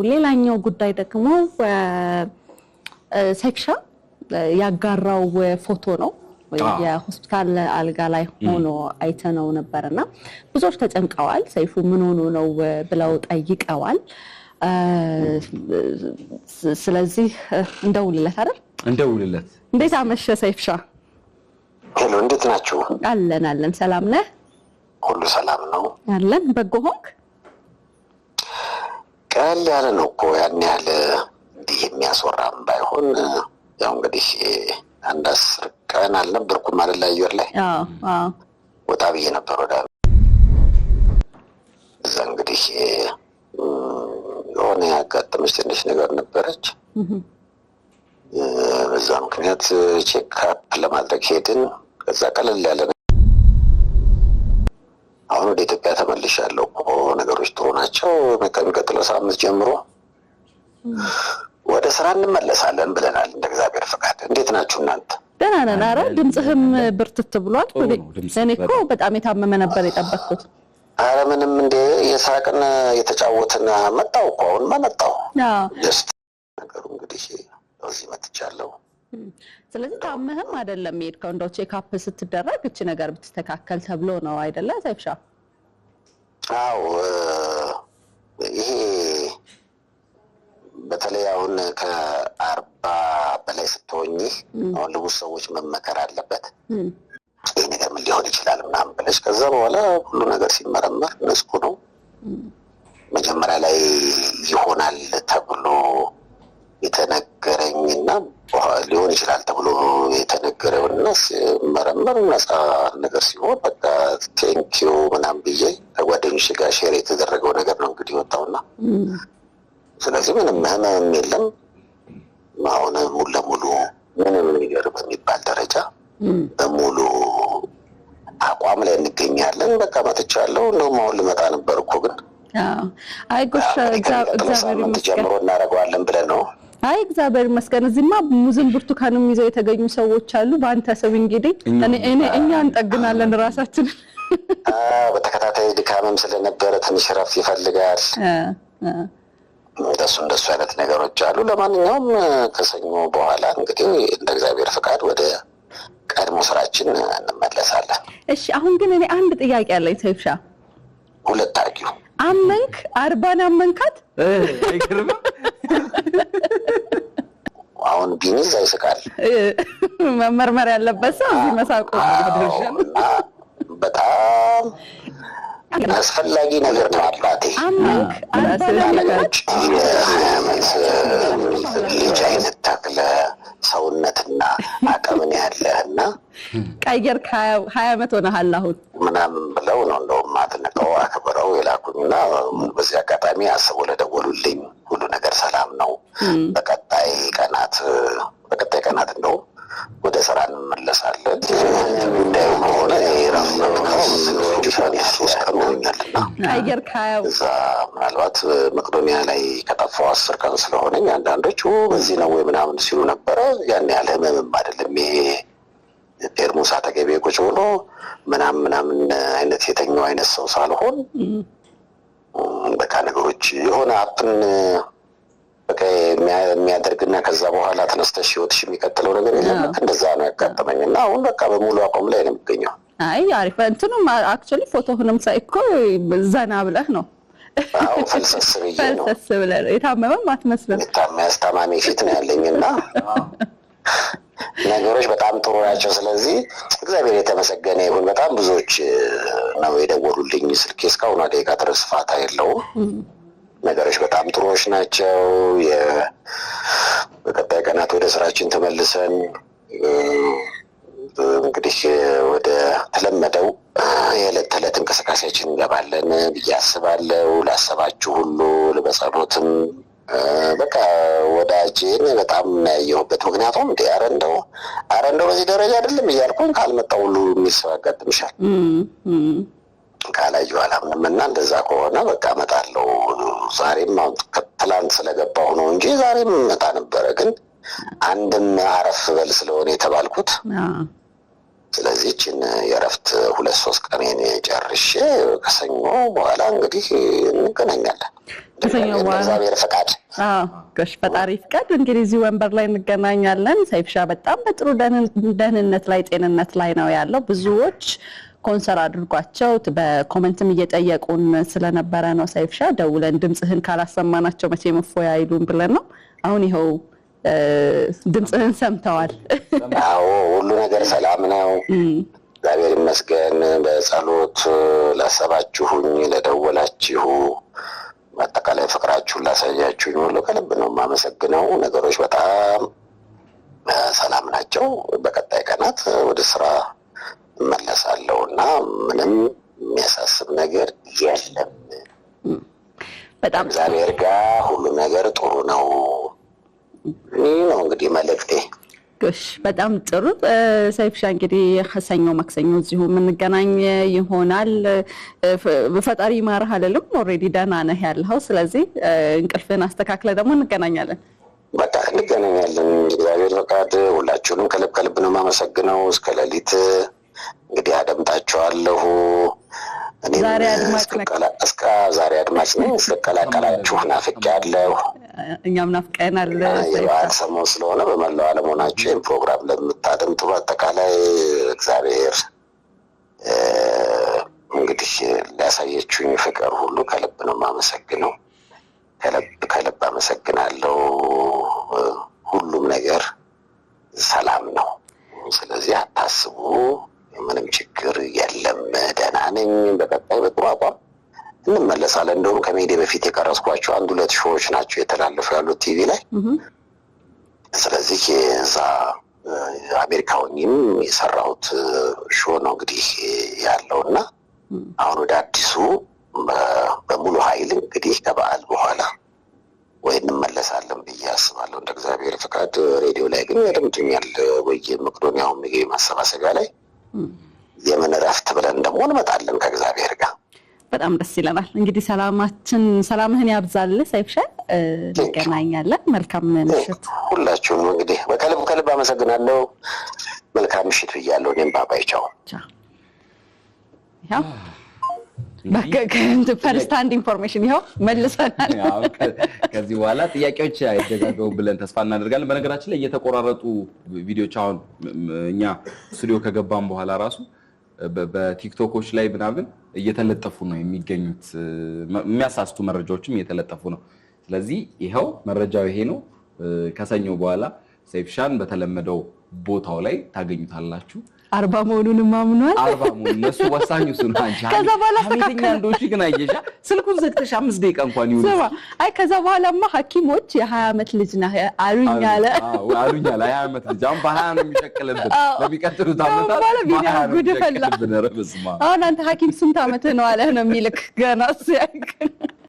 ሌላኛው ጉዳይ ደግሞ ሴክሻ ያጋራው ፎቶ ነው የሆስፒታል አልጋ ላይ ሆኖ አይተነው ነበርና ብዙዎች ተጨንቀዋል ሰይፉ ምን ሆኖ ነው ብለው ጠይቀዋል ስለዚህ እንደውልለት አይደል እንደውልለት እንዴት አመሸ ሰይፍሻ ሄሎ እንዴት ናችሁ አለን ሰላም ነህ ሁሉ ሰላም ነው አለን በጎ ሆንክ ቀል ያለ ነው እኮ ያን ያህል እንዲህ የሚያስወራም ባይሆን ያው እንግዲህ አንድ 10 ቀን አልነበርኩም ማለት ላይ አየር ላይ ወጣ ብዬ ነበር ወደ እዛ እንግዲህ የሆነ ያጋጠመች ትንሽ ነገር ነበረች በዛ ምክንያት ቼክ አፕ ለማድረግ ሄድን ከዛ ቀለል ያለ አሁን ወደ ኢትዮጵያ ተመልሻለሁ ነገሮች ጥሩ ናቸው ከሚቀጥለው ሳምንት ጀምሮ ወደ ስራ እንመለሳለን ብለናል እንደ እግዚአብሔር ፈቃድ እንዴት ናችሁ እናንተ ደህና ነን አረ ድምጽህም ብርትት ብሏል እኔ እኮ በጣም የታመመ ነበር የጠበቅኩት አረ ምንም እንደ የሳቅን የተጫወትን መጣው እኮ አሁን መጣው ጀስት ነገሩ እንግዲህ እዚህ መጥቻለሁ ስለዚህ ታመህም አይደለም ሄድከው እንደው ቼክ አፕ ስትደረግ እቺ ነገር ብትስተካከል ተብሎ ነው አይደለ ሰይፍሻ አው ይሄ በተለይ አሁን ከ40 በላይ ስትሆኚ አሁን ልቡስ ሰዎች መመከር አለበት ይሄ ነገር ምን ሊሆን ይችላል ምናምን ብለሽ ከዛ በኋላ ሁሉ ነገር ሲመረመር ነስኩ ነው መጀመሪያ ላይ ይሆናል ተብሎ የተነገረኝና ሊሆን ይችላል ተብሎ የተነገረውና ሲመረመር ነፃ ነገር ሲሆን በቃ ቴንኪዩ ምናምን ብዬ ከጓደኞቼ ጋር ሼር የተደረገው ነገር ነው እንግዲህ ወጣውና ስለዚህ ምንም ህመም የለም አሁን ሙሉ ለሙሉ ምንም ነገር በሚባል ደረጃ በሙሉ አቋም ላይ እንገኛለን በቃ መጥቻለሁ ነው ማውን ልመጣ ነበር እኮ ግን አይ ጎሽ እግዚአብሔር ይመስገን ጀምሮ እናደርገዋለን ብለን ነው አይ እግዚአብሔር ይመስገን እዚህማ ሙዝን ብርቱካንም ይዘው የተገኙ ሰዎች አሉ በአንተ ሰብ እንግዲህ እኛ እንጠግናለን ራሳችን በተከታታይ ድካምም ስለነበረ ትንሽ ረፍት ይፈልጋል እንደሱ አይነት ነገሮች አሉ ለማንኛውም ከሰኞ በኋላ እንግዲህ እንደ እግዚአብሔር ፈቃድ ወደ ቀድሞ ስራችን እንመለሳለን እሺ አሁን ግን እኔ አንድ ጥያቄ አለኝ ሰይፍሻ ሁለት አርጊው አመንክ 40 አመንካት አይገርም አሁን ቢኒዝ አይስቃል መመርመር ያለበት ሰው እዚህ መሳቁ ያደርሻል በጣም አስፈላጊ ነገር ነው አባቴ አመንክ 40 ነገሮች ልጅ አይነት ታክለ ሰውነትና አቅምን ያለህና ቀየር 20 አመት ሆነሃል አሁን ምናምን ብለው ነው እንደውም አትነቀው አክብረው የላኩኝና በዚህ አጋጣሚ አስበው ለደወሉልኝ ሁሉ ነገር ሰላም ነው በቀጣይ ቀናት እንደው ወደ ስራ እንመለሳለን እንደው ሆነ ቀየር እዛ ምናልባት መቅዶኒያ ላይ ከጠፋው 10 ቀን ስለሆነኝ አንዳንዶቹ በዚህ ነው ወይ ምናምን ሲሉ ነበረ ያን ያህል ህመምም አይደለም ቴርሞስ አጠገቤ ቁጭ ብሎ ምናምን አይነት የተኛው አይነት ሰው ሳልሆን በቃ ነገሮች የሆነ አፕን በቃ የሚያደርግና ከዛ በኋላ ተነስተሽ ህይወትሽ የሚቀጥለው ነገር የለም እንደዛ ነው ያጋጠመኝና አሁን በቃ በሙሉ አቋም ላይ ነው የምገኘው አይ አሪፍ እንትኑም አክቹሊ ፎቶህንም ሳይኮ ዘና ብለህ ነው አዎ ፈልሰስ ብለህ የታመመም አትመስልም ታማሚ ፊት ነው ያለኝና ነገሮች በጣም ጥሩ ናቸው ስለዚህ እግዚአብሔር የተመሰገነ ይሁን በጣም ብዙዎች ነው የደወሉልኝ ስልኬ እስካሁን ደቂቃ ድረስ ፋታ የለውም ነገሮች በጣም ጥሩዎች ናቸው በቀጣይ ቀናት ወደ ስራችን ተመልሰን እንግዲህ ወደ ተለመደው የዕለት ተዕለት እንቅስቃሴያችን እንገባለን ብዬ አስባለሁ ላሰባችሁ ሁሉ ለበጸሎትም በቃ ወዳጄን በጣም ያየሁበት ምክንያቱም አረንደው በዚህ ደረጃ አይደለም እያልኩኝ ካልመጣው ሁሉ የሚሰው ያጋጥምሻል ካላዩ አላምንምና እንደዛ ከሆነ በቃ እመጣለሁ ዛሬም ትላንት ስለገባሁ ነው እንጂ ዛሬም መጣ ነበር ግን አንድም አረፍ በል ስለሆነ የተባልኩት ስለዚህ እቺን የረፍት 2-3 ቀን ጨርሼ ከሰኞ በኋላ እንግዲህ እንገናኛለን እግዚአብሔር ፈቃድ ጎሽ ፈጣሪ ፍቃድ እንግዲህ እዚህ ወንበር ላይ እንገናኛለን። ሰይፍሻ በጣም በጥሩ ደህንነት ላይ ጤንነት ላይ ነው ያለው። ብዙዎች ኮንሰር አድርጓቸው በኮሜንትም እየጠየቁን ስለነበረ ነው ሰይፍሻ ደውለን ድምጽህን ካላሰማናቸው መቼ መፎያ አይሉን ብለን ነው። አሁን ይኸው ድምጽህን ሰምተዋል። አዎ ሁሉ ነገር ሰላም ነው እግዚአብሔር ይመስገን። በጸሎት ላሰባችሁኝ ለደወላችሁ አጠቃላይ ፍቅራችሁን ላሳያችሁኝ ሁሉ ከልብ ነው የማመሰግነው። ነገሮች በጣም ሰላም ናቸው። በቀጣይ ቀናት ወደ ስራ እመለሳለሁና ምንም የሚያሳስብ ነገር የለም። በጣም እግዚአብሔር ጋር ሁሉ ነገር ጥሩ ነው። ይህ ነው እንግዲህ መልእክቴ። ጎሽ በጣም ጥሩ ሰይፍሻ እንግዲህ ሰኞ ማክሰኞ እዚሁ የምንገናኝ ይሆናል። በፈጣሪ ይማርህ አለልም ኦሬዲ ደህና ነህ ያለው። ስለዚህ እንቅልፍህን አስተካክለ ደግሞ እንገናኛለን። በቃ እንገናኛለን እግዚአብሔር ፈቃድ። ሁላችሁንም ከልብ ነው የማመሰግነው። እስከ ሌሊት እንግዲህ አደምጣችኋለሁ። ዛሬ አድማጭ ነኝ። እስከቀላቀላችሁ ናፍቄያለሁ። እኛም ናፍቀናል። የበዓል ሰሞን ስለሆነ በመላው ዓለም ሆናችሁ ይህን ፕሮግራም ለምታደምጡ በአጠቃላይ እግዚአብሔር እንግዲህ ሊያሳየችኝ ፍቅር ሁሉ ከልብ ነው የማመሰግነው። ከልብ አመሰግናለሁ። ሁሉም ነገር ሰላም ነው። ስለዚህ አታስቡ፣ ምንም ችግር የለም። ደህና ነኝ። በቀጣይ በጥሩ አቋም እንመለሳለን። እንደውም ከሜዲ በፊት የቀረጽኳቸው 1-2 ሾዎች ናቸው የተላለፉ ያሉት ቲቪ ላይ። ስለዚህ እዛ አሜሪካውንም የሰራሁት ሾ ነው እንግዲህ ያለውና አሁን ወደ አዲሱ በሙሉ ኃይል እንግዲህ ከበዓል በኋላ ወይ እንመለሳለን ብዬ አስባለሁ እንደ እግዚአብሔር ፍቃድ። ሬዲዮ ላይ ግን ያደምጡኛል ወይ መቅዶኒያው ምግብ ማሰባሰቢያ ላይ የምን እረፍት ብለን ደግሞ እንመጣለን ከእግዚአብሔር ጋር። በጣም ደስ ይለናል። እንግዲህ ሰላምህን ያብዛልህ ሰይፍሻ። እንገናኛለን። መልካም ምሽት ሁላችሁም። እንግዲህ ከልብ አመሰግናለሁ። መልካም ምሽት ብያለሁ። እኔም ባባይ ቻው። ያው ፈርስት ሃንድ ኢንፎርሜሽን ይኸው መልሰናል። ከዚህ በኋላ ጥያቄዎች አይደጋገሙ ብለን ተስፋ እናደርጋለን። በነገራችን ላይ እየተቆራረጡ ቪዲዮዎች አሁን እኛ ስቱዲዮ ከገባን በኋላ ራሱ በቲክቶኮች ላይ ምናምን እየተለጠፉ ነው የሚገኙት። የሚያሳስቱ መረጃዎችም እየተለጠፉ ነው። ስለዚህ ይኸው መረጃው ይሄ ነው። ከሰኞ በኋላ ሰይፍሻን በተለመደው ቦታው ላይ ታገኙታላችሁ። 40 መሆኑንም አምኗል። 40 መሆኑን እነሱ ወሳኙ እሱ ነው። አንቺ ከዛ በኋላ ሐኪምኛ እንደውሽ ግን አየሻ ስልኩን ዘግተሽ 5 ደቂቃ እንኳን ይሁን። አይ ከዛ በኋላማ ሐኪሞች የ20 ዓመት ልጅ ነህ አሉኝ አለ። አሉኝ አለ 20 ዓመት ልጅ አሁን በ20 ነው የሚሸክልብን። ለሚቀጥሉት ዓመታት አሁን አንተ ሐኪም ስንት ዓመት ነው አለ ነው የሚልክ ገና ሲያክ